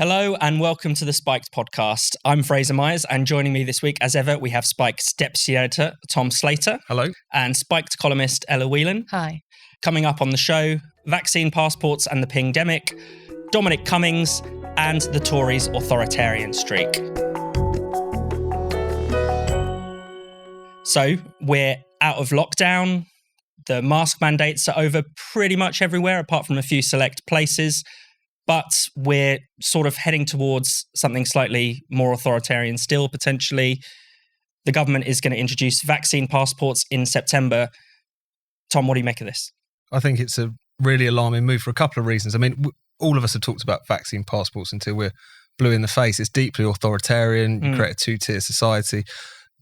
Hello and welcome to the Spiked podcast. I'm Fraser Myers, and joining me this week, as ever, we have Spike's deputy editor, Tom Slater. Hello. And Spiked columnist, Ella Whelan. Hi. Coming up on the show, vaccine passports and the pingdemic, Dominic Cummings, and the Tories' authoritarian streak. So, we're out of lockdown. The mask mandates are over pretty much everywhere, apart from a few select places. But we're sort of heading towards something slightly more authoritarian still, potentially. The government is going to introduce vaccine passports in September. Tom, what do you make of this? I think it's a really alarming move for a couple of reasons. I mean, all of us have talked about vaccine passports until we're blue in the face. It's deeply authoritarian. You create a two-tier society.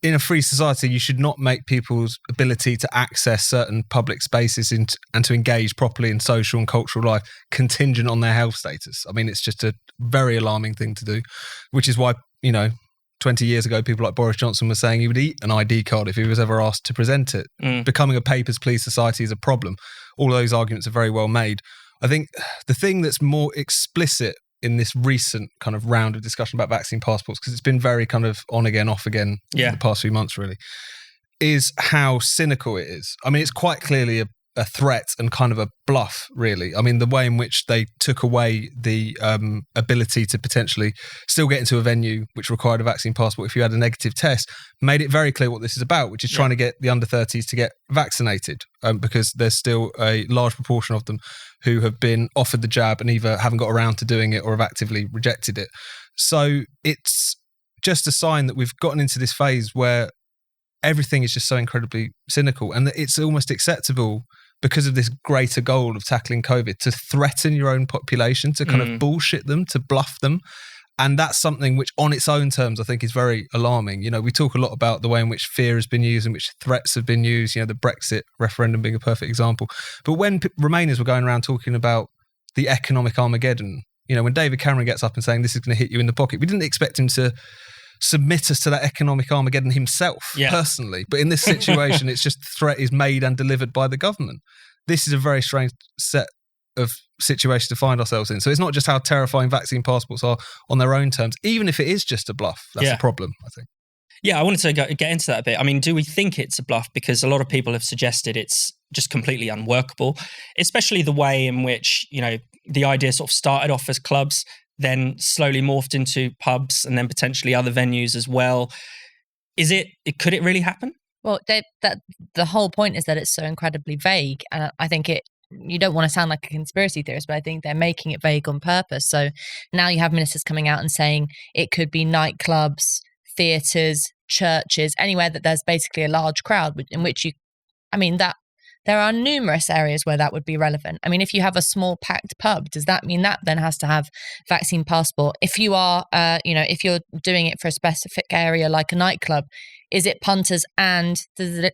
In a free society, you should not make people's ability to access certain public spaces and to engage properly in social and cultural life contingent on their health status. I mean, it's just a very alarming thing to do, which is why, 20 years ago, people like Boris Johnson were saying he would eat an ID card if he was ever asked to present it. Becoming a papers, please society is a problem. All those arguments are very well made. I think the thing that's more explicit in this recent kind of round of discussion about vaccine passports, because it's been very kind of on again, off again in the past few months, really, is how cynical it is. I mean, it's quite clearly a threat and kind of a bluff, really. I mean, the way in which they took away the ability to potentially still get into a venue which required a vaccine passport if you had a negative test made it very clear what this is about, which is trying to get the under 30s to get vaccinated, because there's still a large proportion of them who have been offered the jab and either haven't got around to doing it or have actively rejected it. So it's just a sign that we've gotten into this phase where everything is just so incredibly cynical, and that it's almost acceptable because of this greater goal of tackling COVID to threaten your own population, to kind of bullshit them, to bluff them. And that's something which on its own terms, I think is very alarming. We talk a lot about the way in which fear has been used and which threats have been used, the Brexit referendum being a perfect example. But when Remainers were going around talking about the economic Armageddon, when David Cameron gets up and saying this is going to hit you in the pocket, we didn't expect him to submit us to that economic Armageddon himself personally. But in this situation, it's just the threat is made and delivered by the government. This is a very strange set of situations to find ourselves in. So it's not just how terrifying vaccine passports are on their own terms. Even if it is just a bluff, that's a problem, I think. Yeah, I wanted to get into that a bit. I mean, do we think it's a bluff? Because a lot of people have suggested it's just completely unworkable, especially the way in which, the idea sort of started off as clubs, then slowly morphed into pubs and then potentially other venues as well. Could it really happen? Well, the whole point is that it's so incredibly vague. And I think you don't want to sound like a conspiracy theorist, but I think they're making it vague on purpose. So now you have ministers coming out and saying it could be nightclubs, theatres, churches, anywhere that there's basically a large crowd in which there are numerous areas where that would be relevant. I mean, if you have a small packed pub, does that mean that then has to have vaccine passport? If you are, if you're doing it for a specific area like a nightclub, is it punters and the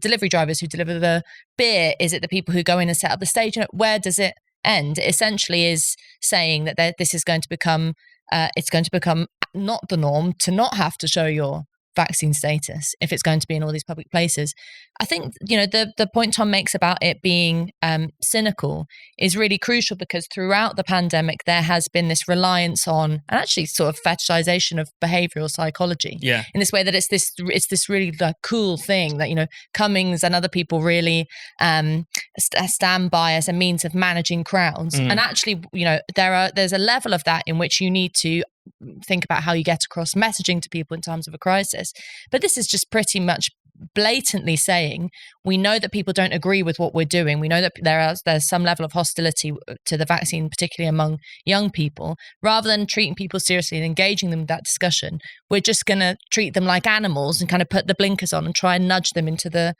delivery drivers who deliver the beer? Is it the people who go in and set up the stage? Where does it end? It essentially is saying that this is going to become, it's going to become not the norm to not have to show your vaccine status if it's going to be in all these public places. I think the point Tom makes about it being cynical is really crucial, because throughout the pandemic there has been this reliance on, and actually sort of fetishization of behavioral psychology, in this way that it's this really cool thing that Cummings and other people really stand by as a means of managing crowds. And actually there's a level of that in which you need to think about how you get across messaging to people in times of a crisis. But this is just pretty much blatantly saying we know that people don't agree with what we're doing. We know that there's some level of hostility to the vaccine, particularly among young people. Rather than treating people seriously and engaging them in that discussion, we're just going to treat them like animals and kind of put the blinkers on and try and nudge them into the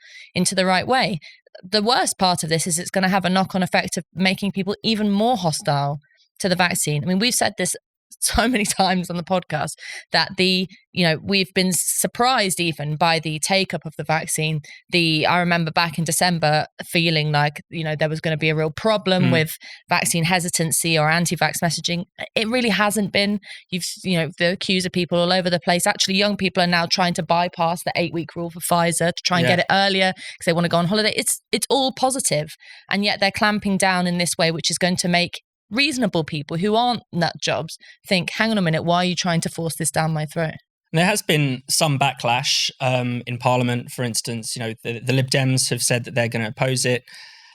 right way. The worst part of this is it's going to have a knock-on effect of making people even more hostile to the vaccine. I mean, we've said this so many times on the podcast that we've been surprised even by the take up of the vaccine. I remember back in December feeling like, there was going to be a real problem with vaccine hesitancy or anti-vax messaging. It really hasn't been. The queues of people all over the place. Actually, young people are now trying to bypass the 8-week rule for Pfizer to try and get it earlier because they want to go on holiday. It's all positive. And yet they're clamping down in this way, which is going to make reasonable people who aren't nut jobs think, hang on a minute, why are you trying to force this down my throat? There has been some backlash in Parliament, for instance. The Lib Dems have said that they're going to oppose it.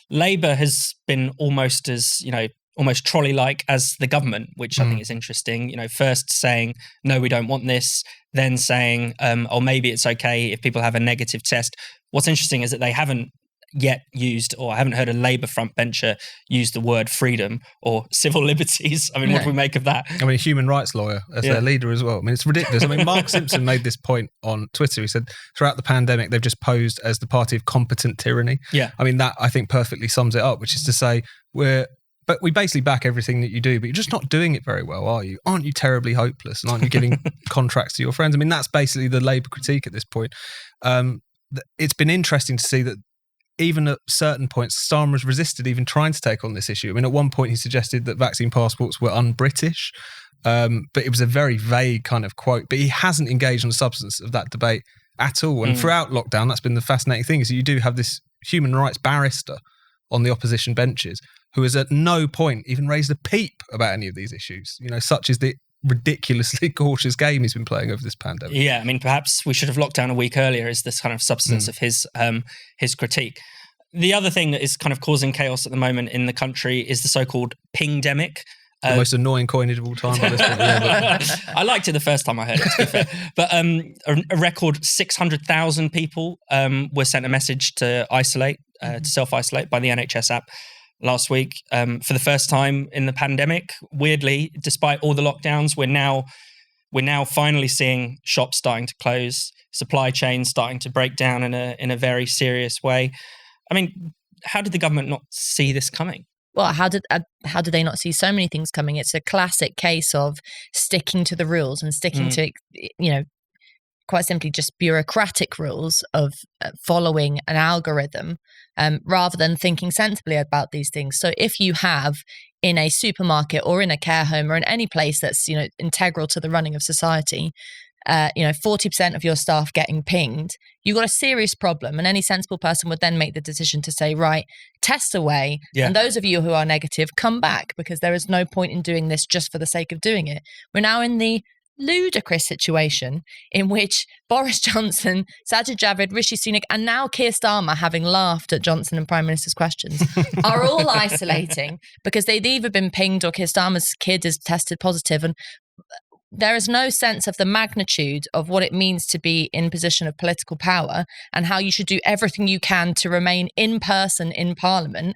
Labour has been almost trolley-like as the government, which I think is interesting. First saying, no, we don't want this, then saying, oh, maybe it's okay if people have a negative test. What's interesting is that they haven't yet used, or I haven't heard a Labour frontbencher use the word freedom or civil liberties. I mean, what do we make of that? I mean, a human rights lawyer as their leader as well. I mean, it's ridiculous. I mean, Mark Simpson made this point on Twitter. He said, throughout the pandemic, they've just posed as the party of competent tyranny. Yeah. I mean, that I think perfectly sums it up, which is to say, but we basically back everything that you do, but you're just not doing it very well, are you? Aren't you terribly hopeless? And aren't you giving contracts to your friends? I mean, that's basically the Labour critique at this point. It's been interesting to see that even at certain points, Starmer has resisted even trying to take on this issue. I mean, at one point he suggested that vaccine passports were un-British, but it was a very vague kind of quote. But he hasn't engaged on the substance of that debate at all. And throughout lockdown, that's been the fascinating thing, is that you do have this human rights barrister on the opposition benches who has at no point even raised a peep about any of these issues. Such is the ridiculously cautious game he's been playing over this pandemic. Yeah, I mean, perhaps we should have locked down a week earlier is this kind of substance of his critique. The other thing that is kind of causing chaos at the moment in the country is the so-called pingdemic. The most annoying coinage of all time at this point. Yeah, I liked it the first time I heard it, to be fair. But a record 600,000 people were sent a message to isolate, to self-isolate by the NHS app last week. For the first time in the pandemic, weirdly, despite all the lockdowns, we're now finally seeing shops starting to close, supply chains starting to break down in a very serious way. I mean, how did the government not see this coming? Well, how did they not see so many things coming? It's a classic case of sticking to the rules and sticking to, quite simply just bureaucratic rules of following an algorithm rather than thinking sensibly about these things. So if you have in a supermarket or in a care home or in any place that's, integral to the running of society, 40% of your staff getting pinged, you've got a serious problem. And any sensible person would then make the decision to say, right, test away. Yeah. And those of you who are negative, come back, because there is no point in doing this just for the sake of doing it. We're now in the ludicrous situation in which Boris Johnson, Sajid Javid, Rishi Sunak, and now Keir Starmer, having laughed at Johnson and Prime Minister's questions, are all isolating because they've either been pinged or Keir Starmer's kid is tested positive. And there is no sense of the magnitude of what it means to be in position of political power and how you should do everything you can to remain in person in Parliament.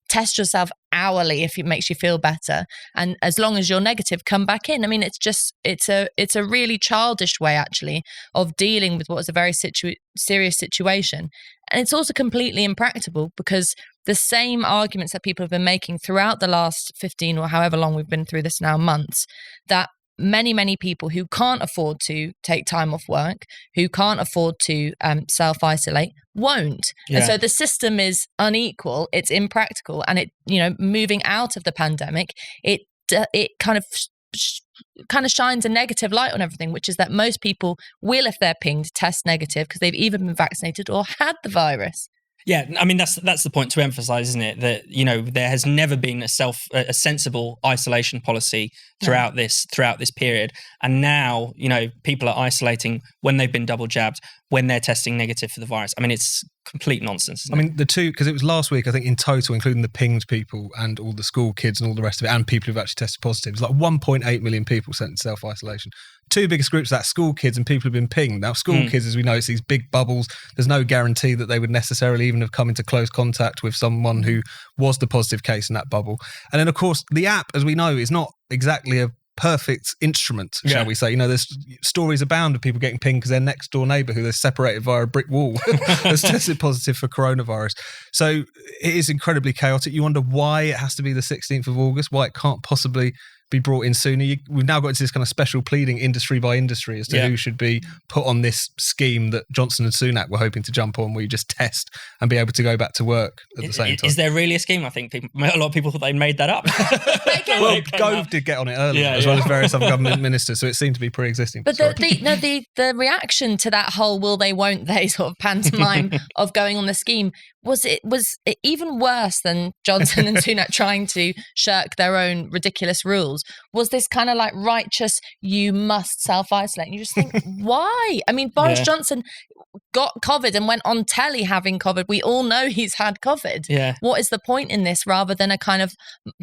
Test yourself hourly if it makes you feel better. And as long as you're negative, come back in. I mean, it's a really childish way, actually, of dealing with what is a very serious situation. And it's also completely impractical because the same arguments that people have been making throughout the last 15 or however long we've been through this now months, that many people who can't afford to take time off work, who can't afford to self-isolate, won't. Yeah. And so the system is unequal, it's impractical, and moving out of the pandemic, it kind of shines a negative light on everything, which is that most people will, if they're pinged, test negative because they've either been vaccinated or had the virus. Yeah, I mean, that's the point to emphasize, isn't it? That, there has never been a sensible isolation policy throughout this period. And now, people are isolating when they've been double jabbed, when they're testing negative for the virus. I mean, it's complete nonsense. I mean, the two, because it was last week, I think in total, including the pinged people and all the school kids and all the rest of it, and people who've actually tested positive, it's like 1.8 million people sent in self-isolation. Two biggest groups, that's school kids and people who've been pinged. Now, school kids, as we know, it's these big bubbles. There's no guarantee that they would necessarily even have come into close contact with someone who was the positive case in that bubble. And then, of course, the app, as we know, is not exactly a perfect instrument, shall we say. There's stories abound of people getting pinged because their next door neighbour, who they're separated via a brick wall, has tested positive for coronavirus. So it is incredibly chaotic. You wonder why it has to be the 16th of August, why it can't possibly be brought in sooner. We've now got into this kind of special pleading industry by industry as to who should be put on this scheme that Johnson and Sunak were hoping to jump on, where you just test and be able to go back to work at the same time. Is there really a scheme? I think a lot of people thought they made that up. Well, Gove did get on it earlier, as well as various other government ministers, so it seemed to be pre-existing. But the reaction to that whole will they, won't they sort of pantomime of going on the scheme was it even worse than Johnson and Sunak trying to shirk their own ridiculous rules? Was this kind of like righteous, you must self-isolate? And you just think, why? I mean, Boris Johnson got COVID and went on telly having COVID. We all know he's had COVID. Yeah. What is the point in this, rather than a kind of,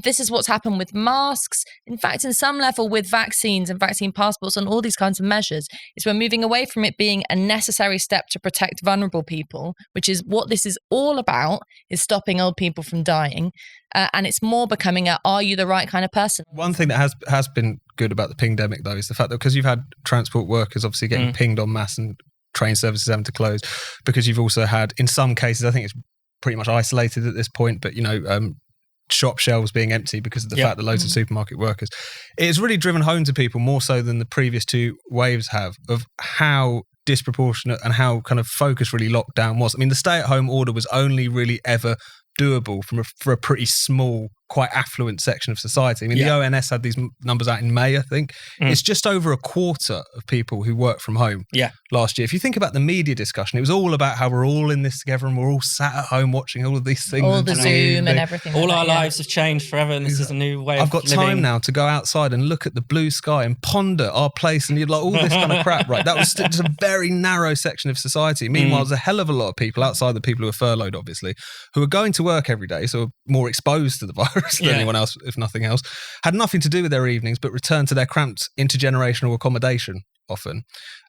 this is what's happened with masks. In fact, in some level with vaccines and vaccine passports and all these kinds of measures, is we're moving away from it being a necessary step to protect vulnerable people, which is what this is all about, is stopping old people from dying. And it's more becoming a, are you the right kind of person? One thing that has been good about the pingdemic, though, is the fact that because you've had transport workers obviously getting pinged en masse and train services having to close, because you've also had, in some cases, I think it's pretty much isolated at this point, but, shop shelves being empty because of the fact that loads of supermarket workers. It's really driven home to people more so than the previous two waves have, of how disproportionate and how kind of focused really lockdown was. I mean, the stay-at-home order was only really ever doable for a pretty small, quite affluent section of society. I mean, the ONS had these numbers out in May, I think. It's just over a quarter of people who work from home last year. If you think about the media discussion, it was all about how we're all in this together and we're all sat at home watching all of these things. All the Zoom and everything. All our lives have changed forever, and this is a new way I've got of living. time now to go outside and look at the blue sky and ponder our place, and you're like, all this kind of crap, right? That was just a very narrow section of society. Meanwhile, there's a hell of a lot of people outside the people who are furloughed, obviously, who are going to work every day, so more exposed to the virus than anyone else, if nothing else, had nothing to do with their evenings, but returned to their cramped intergenerational accommodation often.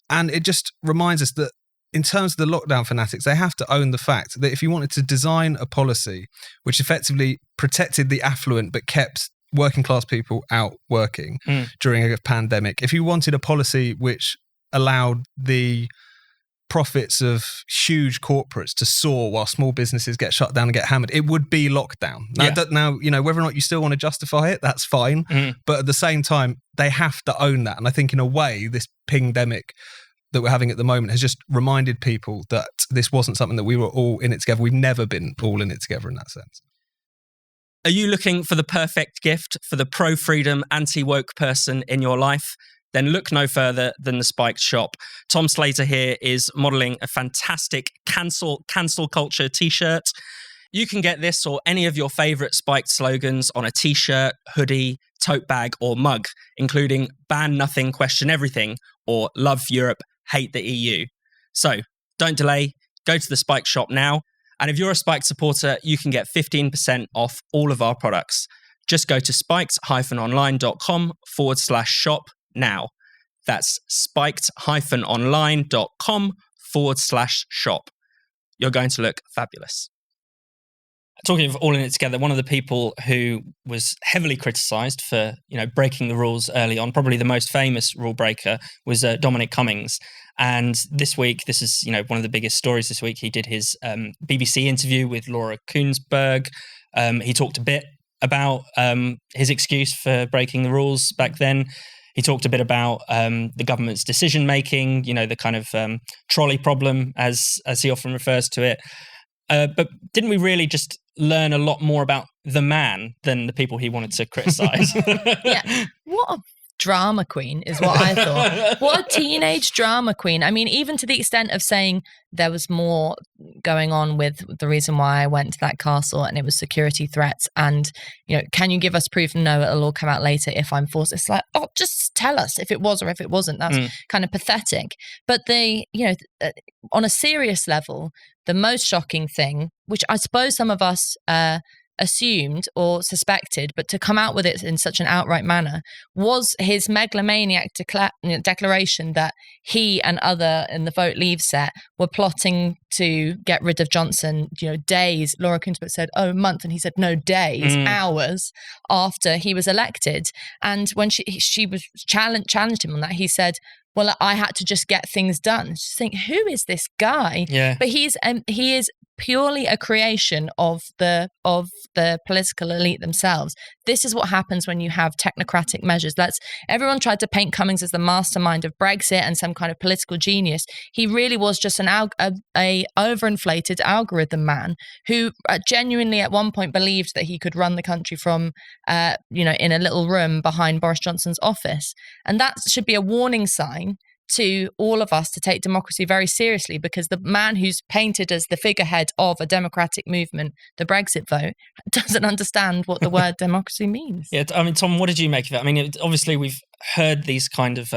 And it just reminds us that in terms of the lockdown fanatics, they have to own the fact that if you wanted to design a policy which effectively protected the affluent but kept working class people out working during a pandemic, if you wanted a policy which allowed the profits of huge corporates to soar while small businesses get shut down and get hammered, it would be lockdown. Now, whether or not you still want to justify it, that's fine. But at the same time, they have to own that. And I think in a way, this pingdemic that we're having at the moment has just reminded people that this wasn't something that we were all in it together. We've never been all in it together in that sense. Are you looking for the perfect gift for the pro-freedom, anti-woke person in your life? Then look no further than the Spiked shop. Tom Slater here is modelling a fantastic cancel culture t-shirt. You can get this or any of your favourite Spiked slogans on a t-shirt, hoodie, tote bag or mug, including ban nothing, question everything, or love Europe, hate the EU. So don't delay, go to the Spiked shop now. And if you're a Spiked supporter, you can get 15% off all of our products. Just go to spiked-online.com/shop now. That's spiked-online.com/shop. You're going to look fabulous. Talking of all in it together, one of the people who was heavily criticised for, breaking the rules early on, probably the most famous rule breaker, was Dominic Cummings. And this week, this is, one of the biggest stories this week. He did his BBC interview with Laura Kuenssberg. He talked a bit about his excuse for breaking the rules back then. He talked a bit about the government's decision-making, the kind of trolley problem, as he often refers to it. But didn't we really just learn a lot more about the man than the people he wanted to criticise? Yeah. What a drama queen is what I thought. What a teenage drama queen. I mean, even to the extent of saying there was more going on with the reason why I went to that castle and it was security threats and, can you give us proof? No, it'll all come out later if I'm forced. It's like, just tell us if it was or if it wasn't. That's kind of pathetic. But on a serious level, the most shocking thing, which I suppose some of us assumed or suspected, but to come out with it in such an outright manner, was his megalomaniac declaration that he and other in the Vote Leave set were plotting to get rid of Johnson, days. Laura Kuenssberg said, month. And he said, no, days, hours after he was elected. And when she was challenged him on that, he said, well, I had to just get things done. Just think, who is this guy? Yeah. But he is purely a creation of the political elite themselves. This is what happens when you have technocratic measures. Everyone tried to paint Cummings as the mastermind of Brexit and some kind of political genius. He really was just a overinflated algorithm man who genuinely at one point believed that he could run the country from in a little room behind Boris Johnson's office. And that should be a warning sign to all of us to take democracy very seriously, because the man who's painted as the figurehead of a democratic movement, the Brexit vote, doesn't understand what the word democracy means. Yeah, I mean, Tom, what did you make of it? I mean, obviously we've heard these kind of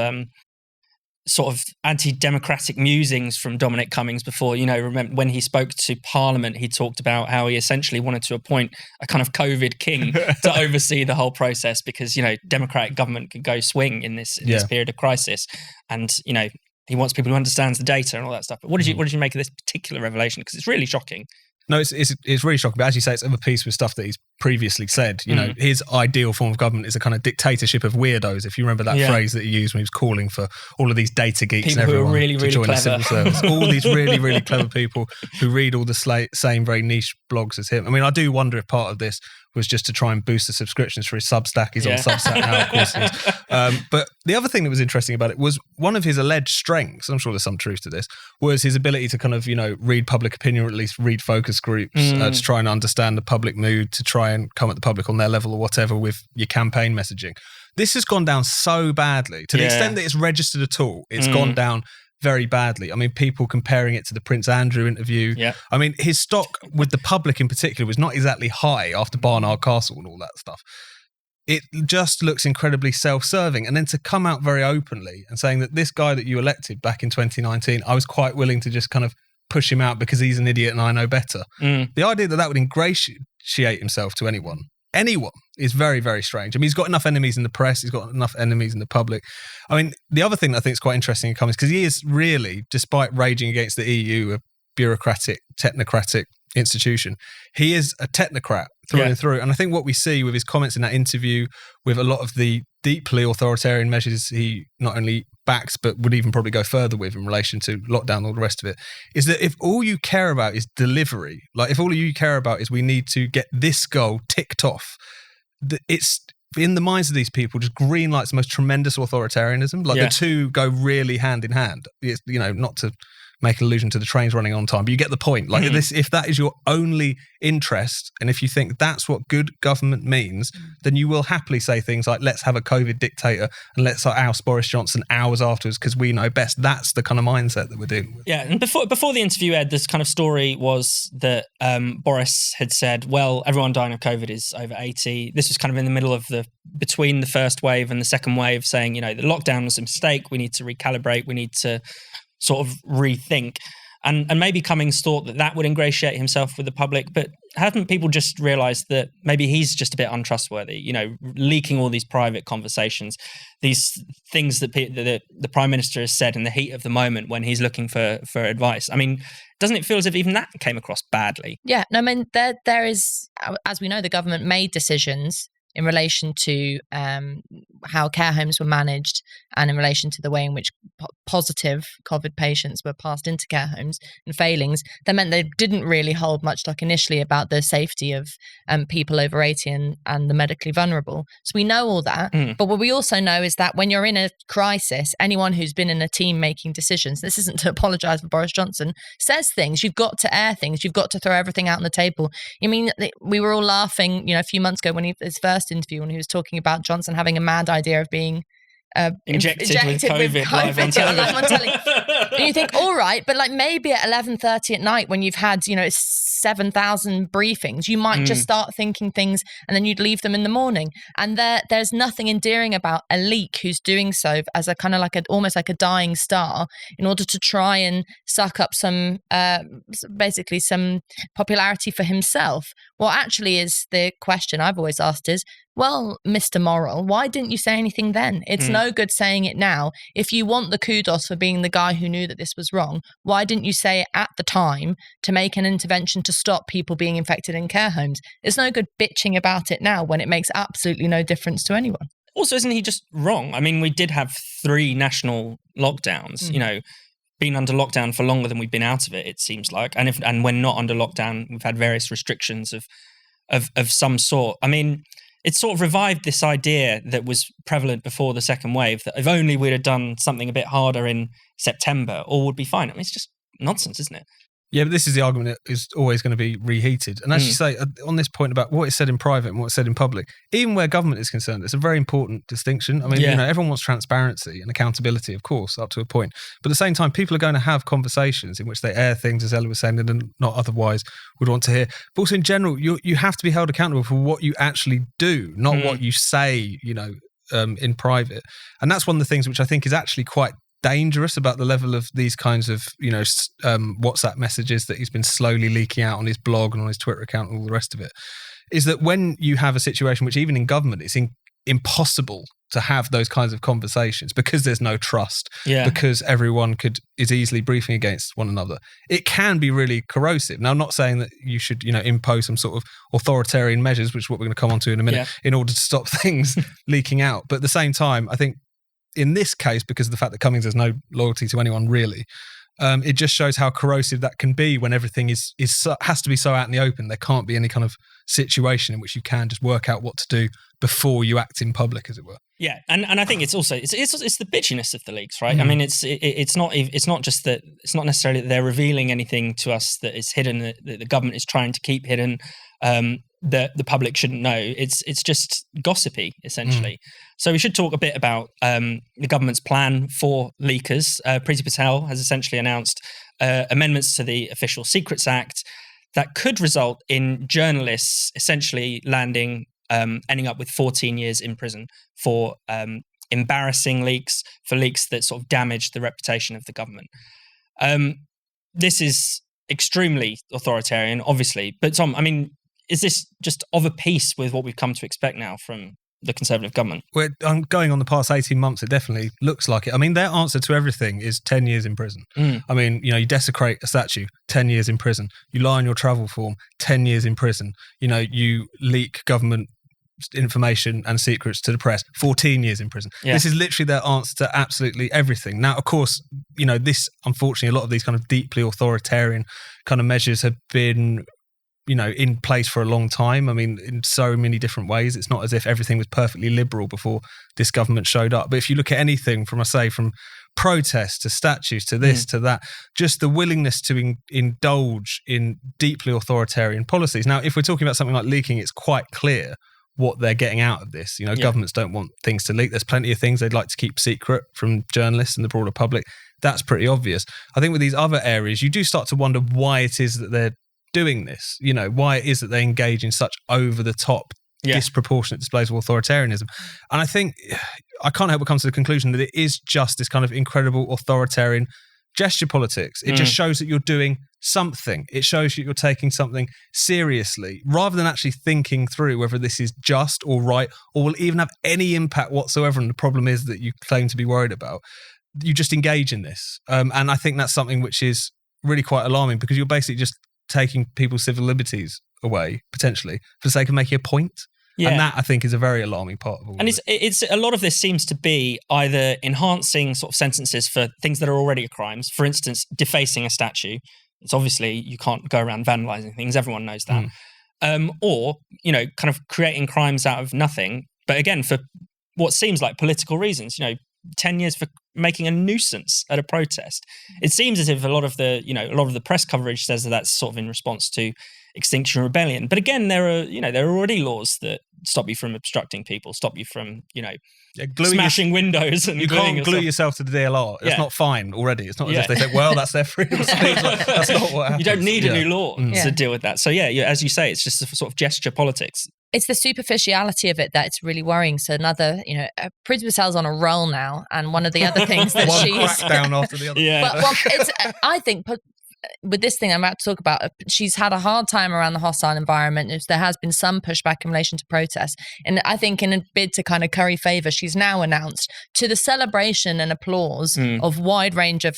sort of anti-democratic musings from Dominic Cummings before. You know, remember when he spoke to Parliament, he talked about how he essentially wanted to appoint a kind of COVID king to oversee the whole process because, you know, democratic government could go swing in this period of crisis. And, you know, he wants people who understands the data and all that stuff. But what did you make of this particular revelation? Because it's really shocking. No, it's really shocking. But as you say, it's of a piece with stuff that he's previously said. You know, his ideal form of government is a kind of dictatorship of weirdos. If you remember that phrase that he used when he was calling for all of these data geeks people and everyone who are really, to really join clever. the civil service. All these really, really clever people who read all the same very niche blogs as him. I mean, I do wonder if part of this was just to try and boost the subscriptions for his Substack. He's on Substack now, of course he is. But the other thing that was interesting about it was one of his alleged strengths, I'm sure there's some truth to this, was his ability to kind of, you know, read public opinion or at least read focus groups to try and understand the public mood, to try and come at the public on their level or whatever with your campaign messaging. This has gone down so badly. To the extent that it's registered at all, it's gone down very badly. I mean, people comparing it to the Prince Andrew interview. Yeah. I mean, his stock with the public in particular was not exactly high after Barnard Castle and all that stuff. It just looks incredibly self-serving. And then to come out very openly and saying that this guy that you elected back in 2019, I was quite willing to just kind of push him out because he's an idiot and I know better. The idea that would ingratiate himself to anyone is very, very strange. I mean, he's got enough enemies in the press. He's got enough enemies in the public. I mean, the other thing that I think is quite interesting in Cummings, because he is really, despite raging against the EU, a bureaucratic, technocratic institution, he is a technocrat through and through. And I think what we see with his comments in that interview, with a lot of the deeply authoritarian measures he not only backs, but would even probably go further with in relation to lockdown and all the rest of it, is that if all you care about is delivery, like if all you care about is we need to get this goal ticked off, it's in the minds of these people just green lights the most tremendous authoritarianism. Like the two go really hand in hand. It's, you know, not to make an allusion to the trains running on time, but you get the point. Like this, if that is your only interest, and if you think that's what good government means, then you will happily say things like, let's have a COVID dictator and let's oust Boris Johnson hours afterwards because we know best. That's the kind of mindset that we're dealing with. Yeah, and before the interview, Ed, this kind of story was that Boris had said, well, everyone dying of COVID is over 80. This was kind of in the middle of between the first wave and the second wave, saying, you know, the lockdown was a mistake. We need to recalibrate. We need to sort of rethink. And maybe Cummings thought that would ingratiate himself with the public, but haven't people just realised that maybe he's just a bit untrustworthy, you know, leaking all these private conversations, these things that the Prime Minister has said in the heat of the moment when he's looking for advice? I mean, doesn't it feel as if even that came across badly? Yeah, no, I mean, there is, as we know, the government made decisions in relation to how care homes were managed and in relation to the way in which positive COVID patients were passed into care homes and failings, that meant they didn't really hold much talk initially about the safety of people over 80 and the medically vulnerable. So we know all that. But what we also know is that when you're in a crisis, anyone who's been in a team making decisions, this isn't to apologise for Boris Johnson, says things. You've got to air things. You've got to throw everything out on the table. I mean, we were all laughing, you know, a few months ago when his first interview, when he was talking about Johnson having a mad idea of being injected with COVID live on telly. And you think, all right, but like maybe at 11:30 at night when you've had, you know, 7,000 briefings, you might just start thinking things and then you'd leave them in the morning. And there's nothing endearing about a leak who's doing so as a kind of like almost like a dying star in order to try and suck up some basically some popularity for himself. What actually is the question I've always asked is, well, Mr. Moral, why didn't you say anything then? It's no good saying it now. If you want the kudos for being the guy who knew that this was wrong, why didn't you say it at the time to make an intervention to stop people being infected in care homes? It's no good bitching about it now when it makes absolutely no difference to anyone. Also, isn't he just wrong? I mean, we did have 3 national lockdowns, you know, been under lockdown for longer than we've been out of it, it seems like. And when not under lockdown, we've had various restrictions of some sort. I mean, it sort of revived this idea that was prevalent before the second wave, that if only we'd have done something a bit harder in September, all would be fine. I mean, it's just nonsense, isn't it? Yeah, but this is the argument that is always going to be reheated. And as you say, on this point about what is said in private and what's said in public, even where government is concerned, it's a very important distinction. I mean, everyone wants transparency and accountability, of course, up to a point. But at the same time, people are going to have conversations in which they air things, as Ella was saying, that are not otherwise would want to hear. But also in general, you have to be held accountable for what you actually do, not what you say, in private. And that's one of the things which I think is actually quite dangerous about the level of these kinds of WhatsApp messages that he's been slowly leaking out on his blog and on his Twitter account and all the rest of it, is that when you have a situation which even in government it's impossible to have those kinds of conversations because there's no trust, because everyone is easily briefing against one another, it can be really corrosive. Now, I'm not saying that you should impose some sort of authoritarian measures, which is what we're going to come on to in a minute, in order to stop things leaking out. But at the same time, I think in this case, because of the fact that Cummings has no loyalty to anyone really, it just shows how corrosive that can be when everything has to be so out in the open. There can't be any kind of situation in which you can just work out what to do before you act in public, as it were. Yeah, and I think it's also it's the bitchiness of the leaks, right? I mean, it's not just that it's not necessarily that they're revealing anything to us that is hidden, that the government is trying to keep hidden, that the public shouldn't know. It's just gossipy, essentially. So we should talk a bit about the government's plan for leakers. Priti Patel has essentially announced amendments to the Official Secrets Act that could result in journalists essentially ending up with 14 years in prison for embarrassing leaks, for leaks that sort of damage the reputation of the government. This is extremely authoritarian, obviously. But Tom, I mean, is this just of a piece with what we've come to expect now from the Conservative government? Well, going on the past 18 months, it definitely looks like it. I mean, their answer to everything is 10 years in prison. I mean, you desecrate a statue, 10 years in prison. You lie on your travel form, 10 years in prison. You leak government information and secrets to the press, 14 years in prison. This is literally their answer to absolutely everything. Now, of course, this, unfortunately, a lot of these kind of deeply authoritarian kind of measures have been in place for a long time. I mean, in so many different ways. It's not as if everything was perfectly liberal before this government showed up. But if you look at anything from protests to statues to this to that, just the willingness to indulge in deeply authoritarian policies. Now, if we're talking about something like leaking, it's quite clear what they're getting out of this. Governments don't want things to leak. There's plenty of things they'd like to keep secret from journalists and the broader public. That's pretty obvious. I think with these other areas, you do start to wonder why it is that they're doing this, why it is that they engage in such over-the-top, disproportionate displays of authoritarianism. And I think I can't help but come to the conclusion that it is just this kind of incredible authoritarian gesture politics. It just shows that you're doing something. It shows that you're taking something seriously, rather than actually thinking through whether this is just or right or will even have any impact whatsoever on the problem is that you claim to be worried about. You just engage in this. And I think that's something which is really quite alarming, because you're basically just taking people's civil liberties away, potentially, for the sake of making a point. And that, I think, is a very alarming part of all and of it's a lot of this seems to be either enhancing sort of sentences for things that are already crimes. For instance, defacing a statue. It's obviously, you can't go around vandalizing things. Everyone knows that. Or, kind of creating crimes out of nothing. But again, for what seems like political reasons, 10 years for making a nuisance at a protest. It seems as if a lot of the press coverage says that that's sort of in response to Extinction Rebellion. But again, there are already laws that stop you from obstructing people, stop you from, smashing windows and you can't glue yourself to the DLR. It's not fine already. It's not as if they say, well, that's their freedom of speech. That's not what happens. You don't need a new law to deal with that. So as you say, it's just a sort of gesture politics. It's the superficiality of it that's really worrying. So another, Priti Patel's on a roll now, and one of the other things that one she's crackdown after the other. Well, it's, I think, with this thing I'm about to talk about, she's had a hard time around the hostile environment. There has been some pushback in relation to protests. And I think in a bid to kind of curry favour, she's now announced, to the celebration and applause of wide range of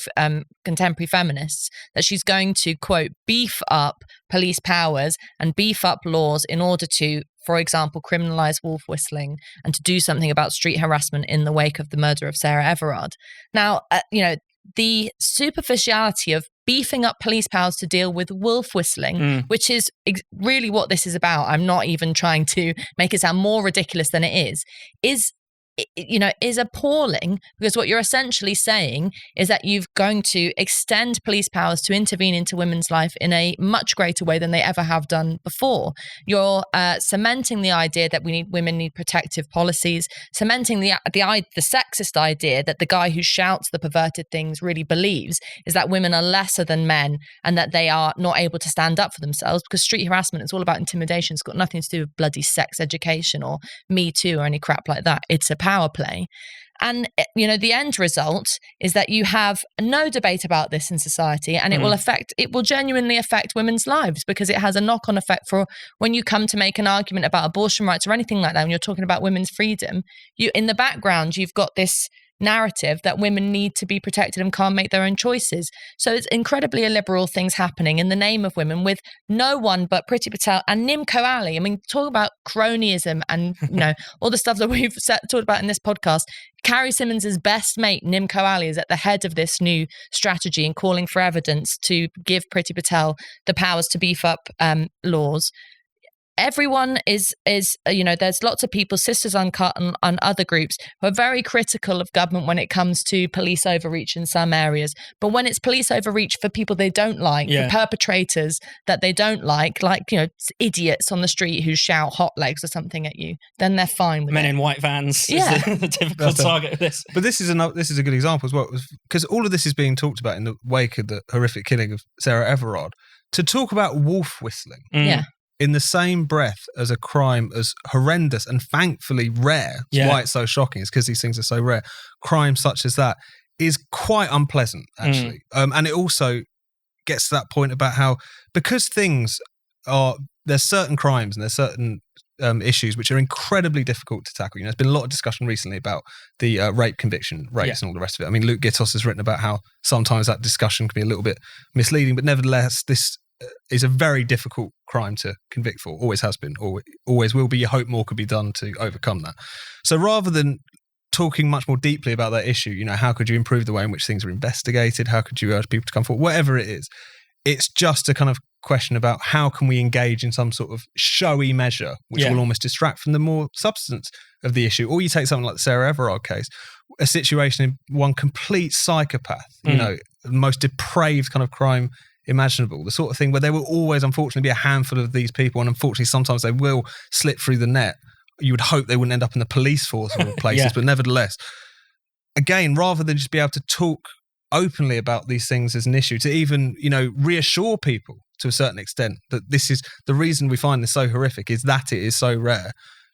contemporary feminists, that she's going to, quote, beef up police powers and beef up laws in order to, for example, criminalise wolf whistling and to do something about street harassment in the wake of the murder of Sarah Everard. Now, the superficiality of beefing up police powers to deal with wolf whistling, which is really what this is about. I'm not even trying to make it sound more ridiculous than it is is appalling, because what you're essentially saying is that you're going to extend police powers to intervene into women's life in a much greater way than they ever have done before. You're cementing the idea that women need protective policies, cementing the sexist idea that the guy who shouts the perverted things really believes is that women are lesser than men and that they are not able to stand up for themselves, because street harassment is all about intimidation. It's got nothing to do with bloody sex education or Me Too or any crap like that. It's a power play. And, the end result is that you have no debate about this in society, and it will genuinely affect women's lives, because it has a knock-on effect for when you come to make an argument about abortion rights or anything like that. When you're talking about women's freedom, in the background, you've got this narrative that women need to be protected and can't make their own choices. So it's incredibly illiberal things happening in the name of women, with no one but Priti Patel and Nimco Ali. I mean, talk about cronyism and all the stuff that we've talked about in this podcast. Carrie Simmons's best mate, Nimco Ali, is at the head of this new strategy and calling for evidence to give Priti Patel the powers to beef up laws. Everyone is there's lots of people, Sisters Uncut and other groups, who are very critical of government when it comes to police overreach in some areas. But when it's police overreach for people they don't like, for perpetrators that they don't like, idiots on the street who shout hot legs or something at you, then they're fine with Men it. in white vans is the typical target of this. But this is a good example as well, because all of this is being talked about in the wake of the horrific killing of Sarah Everard. To talk about wolf whistling. In the same breath as a crime as horrendous and thankfully rare, why it's so shocking, is because these things are so rare. Crimes such as that is quite unpleasant, actually. And it also gets to that point about how, because there's certain crimes and there's certain issues which are incredibly difficult to tackle. There's been a lot of discussion recently about the rape conviction rates and all the rest of it. I mean, Luke Gittos has written about how sometimes that discussion can be a little bit misleading, but nevertheless, this is a very difficult crime to convict for. Always has been, always will be. You hope more could be done to overcome that. So rather than talking much more deeply about that issue, how could you improve the way in which things are investigated? How could you urge people to come forward? Whatever it is, it's just a kind of question about how can we engage in some sort of showy measure, which will almost distract from the more substance of the issue. Or you take something like the Sarah Everard case, a situation in one complete psychopath, the most depraved kind of crime imaginable, the sort of thing where there will always, unfortunately, be a handful of these people, and unfortunately sometimes they will slip through the net. You would hope they wouldn't end up in the police force of all places, but nevertheless, again, rather than just be able to talk openly about these things as an issue, to even, reassure people to a certain extent that this is the reason we find this so horrific, is that it is so rare.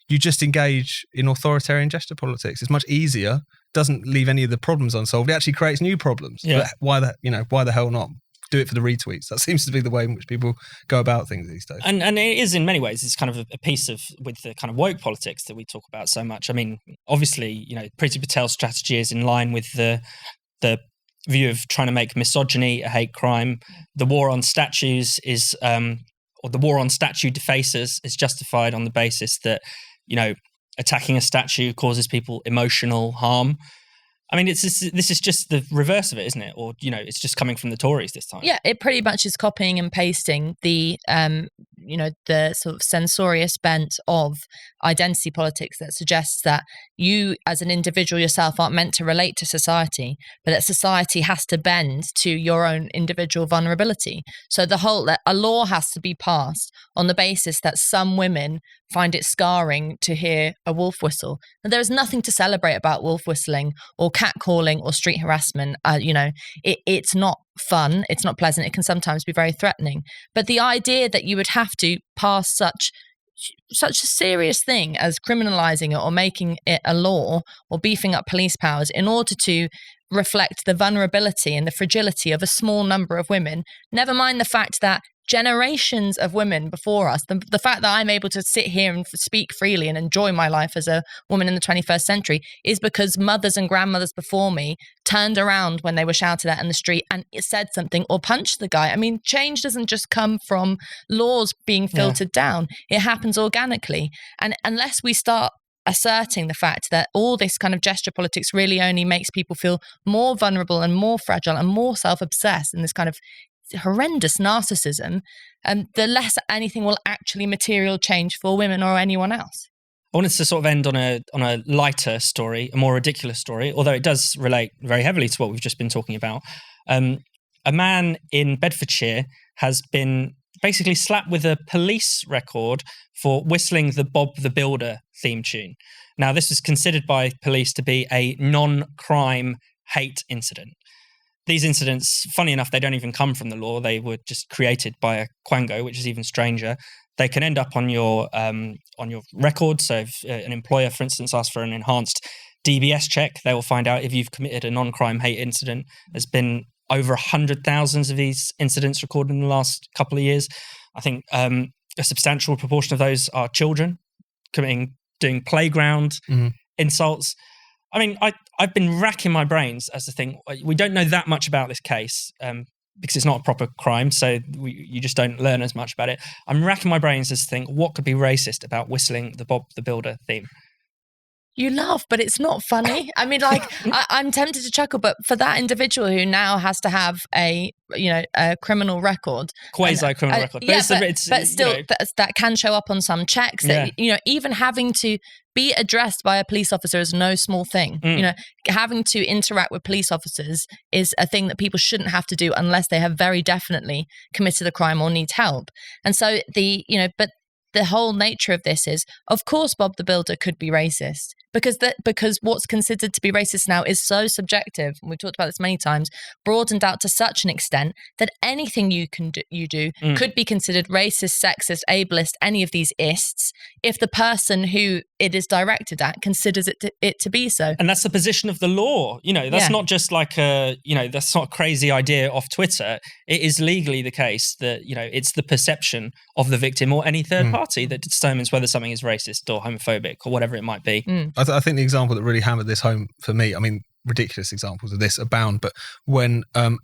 You just engage in authoritarian gesture politics. It's much easier, doesn't leave any of the problems unsolved. It actually creates new problems. But why the hell not? Do it for the retweets. That seems to be the way in which people go about things these days. And it is, in many ways, it's kind of a piece of, with the kind of woke politics that we talk about so much. I mean, obviously, Priti Patel's strategy is in line with the view of trying to make misogyny a hate crime. The war on statues is, or the war on statue defacers is justified on the basis that, attacking a statue causes people emotional harm. I mean, this is just the reverse of it, isn't it? Or, it's just coming from the Tories this time. Yeah, it pretty much is copying and pasting the sort of censorious bent of identity politics that suggests that you as an individual yourself aren't meant to relate to society, but that society has to bend to your own individual vulnerability. So a law has to be passed on the basis that some women find it scarring to hear a wolf whistle. And there is nothing to celebrate about wolf whistling or catcalling or street harassment. It's not fun. It's not pleasant. It can sometimes be very threatening. But the idea that you would have to pass such a serious thing as criminalizing it or making it a law or beefing up police powers in order to reflect the vulnerability and the fragility of a small number of women, never mind the fact that generations of women before us, the fact that I'm able to sit here and speak freely and enjoy my life as a woman in the 21st century is because mothers and grandmothers before me turned around when they were shouted at in the street and said something or punched the guy. I mean, change doesn't just come from laws being filtered down. It happens organically. And unless we start asserting the fact that all this kind of gesture politics really only makes people feel more vulnerable and more fragile and more self-obsessed in this kind of horrendous narcissism, the less anything will actually material change for women or anyone else. I wanted to sort of end on a lighter story, a more ridiculous story, although it does relate very heavily to what we've just been talking about. A man in Bedfordshire has been basically slapped with a police record for whistling the Bob the Builder theme tune. Now, this was considered by police to be a non-crime hate incident. These incidents, funny enough, they don't even come from the law. They were just created by a quango, which is even stranger. They can end up on your record. So if an employer, for instance, asks for an enhanced DBS check, they will find out if you've committed a non-crime hate incident. There's been over 100,000 of these incidents recorded in the last couple of years. I think a substantial proportion of those are children doing playground insults. I mean, I've been racking my brains as to think, we don't know that much about this case because it's not a proper crime, so you just don't learn as much about it. I'm racking my brains as to think, what could be racist about whistling the Bob the Builder theme? You laugh, but it's not funny. I mean, like, I'm tempted to chuckle, but for that individual who now has to have a criminal record, quasi-criminal record, but still, that can show up on some checks. That, even having to be addressed by a police officer is no small thing. Having to interact with police officers is a thing that people shouldn't have to do unless they have very definitely committed a crime or need help. And so but the whole nature of this is, of course, Bob the Builder could be racist because what's considered to be racist now is so subjective. And we've talked about this many times, broadened out to such an extent that anything you do could be considered racist, sexist, ableist, any of these ists, if the person who it is directed at considers it to be so. And that's the position of the law. That's not just like that's not a crazy idea off Twitter. It is legally the case that, it's the perception of the victim or any third party that determines whether something is racist or homophobic or whatever it might be. I think the example that really hammered this home for me, I mean, ridiculous examples of this abound, but when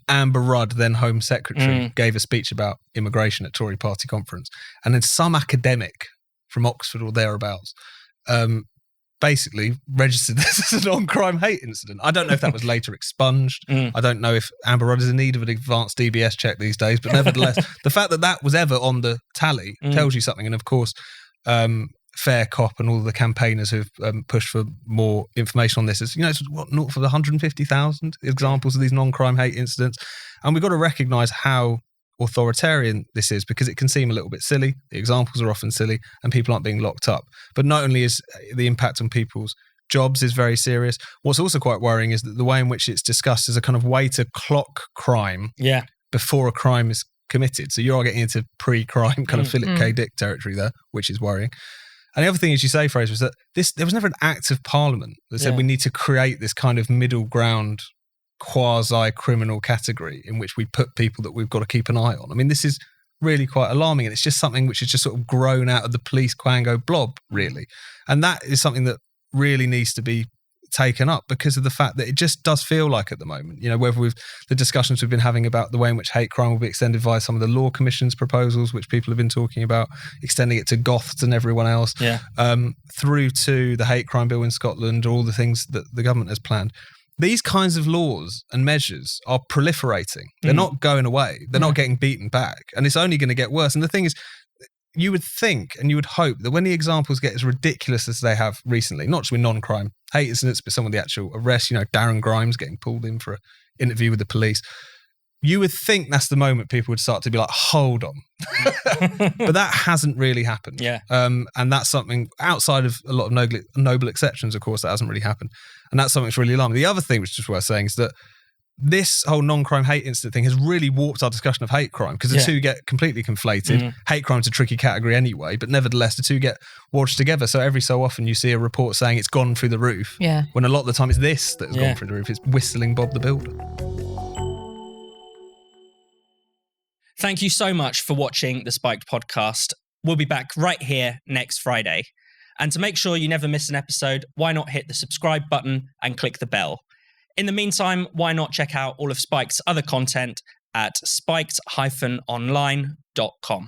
Amber Rudd, then Home Secretary, gave a speech about immigration at Tory party conference, and then some academic from Oxford or thereabouts basically registered this as a non-crime hate incident. I don't know if that was later expunged. I don't know if Amber Rudd is in need of an advanced DBS check these days, but nevertheless, the fact that was ever on the tally tells you something. And of course, Fair Cop and all the campaigners who've pushed for more information on this is, it's north of 150,000 examples of these non-crime hate incidents. And we've got to recognise how authoritarian this is, because it can seem a little bit silly. The examples are often silly and people aren't being locked up. But not only is the impact on people's jobs is very serious, what's also quite worrying is that the way in which it's discussed is a kind of way to clock crime before a crime is committed. So you are getting into pre-crime kind of Philip K. Dick territory there, which is worrying. And the other thing, as you say, Fraser, is that there was never an act of parliament that said we need to create this kind of middle ground quasi-criminal category in which we put people that we've got to keep an eye on. I mean, this is really quite alarming, and it's just something which has just sort of grown out of the police quango blob, really. And that is something that really needs to be taken up because of the fact that it just does feel like at the moment, whether with the discussions we've been having about the way in which hate crime will be extended via some of the law commission's proposals, which people have been talking about, extending it to goths and everyone else, through to the hate crime bill in Scotland, all the things that the government has planned. These kinds of laws and measures are proliferating. They're not going away. They're not getting beaten back. And it's only going to get worse. And the thing is, you would think and you would hope that when the examples get as ridiculous as they have recently, not just with non-crime hate incidents, but some of the actual arrests, Darren Grimes getting pulled in for an interview with the police, you would think that's the moment people would start to be like, hold on. But that hasn't really happened. And that's something outside of a lot of noble exceptions, of course, that hasn't really happened. And that's something that's really alarming. The other thing, which is worth saying, is that this whole non-crime hate incident thing has really warped our discussion of hate crime because the two get completely conflated. Hate crime's a tricky category anyway, but nevertheless, the two get watched together. So every so often you see a report saying it's gone through the roof, when a lot of the time it's this that has gone through the roof. It's whistling Bob the Builder. Thank you so much for watching the Spiked podcast. We'll be back right here next Friday. And to make sure you never miss an episode, why not hit the subscribe button and click the bell? In the meantime, why not check out all of Spike's other content at spiked-online.com.